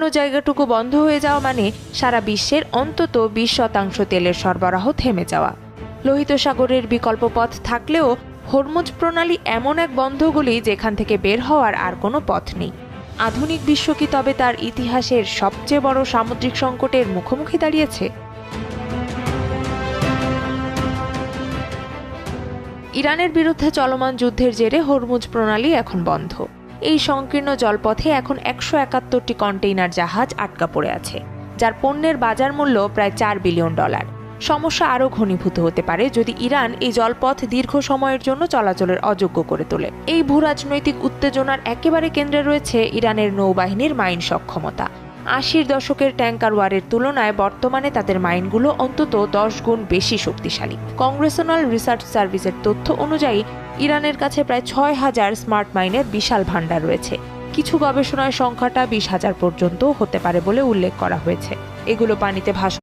অন্যান্য জায়গাটুকু বন্ধ হয়ে যাওয়া মানে সারা বিশ্বের অন্তত 20% তেলের সরবরাহ থেমে যাওয়া। লোহিত সাগরের বিকল্প পথ থাকলেও হরমুজ প্রণালী এমন এক বন্ধগুলি যেখান থেকে বের হওয়ার আর কোনো পথ নেই। আধুনিক বিশ্ব কি তবে তার ইতিহাসের সবচেয়ে বড় সামুদ্রিক সংকটের মুখোমুখি দাঁড়িয়েছে? ইরানের বিরুদ্ধে চলমান যুদ্ধের জেরে হরমুজ প্রণালী এখন বন্ধ। এই সংকীর্ণ জলপথে এখন 171টি কন্টেইনার জাহাজ আটকা পড়ে আছে, যার পণ্যের বাজার মূল্য প্রায় $4 বিলিয়ন। সমস্যা আরও ঘনীভূত হতে পারে যদি ইরান এই জলপথ দীর্ঘ সময়ের জন্য চলাচলের অযোগ্য করে তোলে। এই ভূরাজনৈতিক উত্তেজনার একেবারে কেন্দ্রে রয়েছে ইরানের নৌবাহিনীর মাইন সক্ষমতা। 80-র দশকের ট্যাঙ্কার ওয়ারের তুলনায় বর্তমানে তাদের মাইনগুলো অন্তত 10 গুণ বেশি শক্তিশালী। কংগ্রেশনাল রিসার্চ সার্ভিসের তথ্য অনুযায়ী ইরানের কাছে প্রায় 6,000 স্মার্ট মাইনের বিশাল ভান্ডার রয়েছে। কিছু গবেষণায় সংখ্যাটা 20,000 পর্যন্ত হতে পারে বলে উল্লেখ করা হয়েছে। এগুলো পানিতে ভাসমান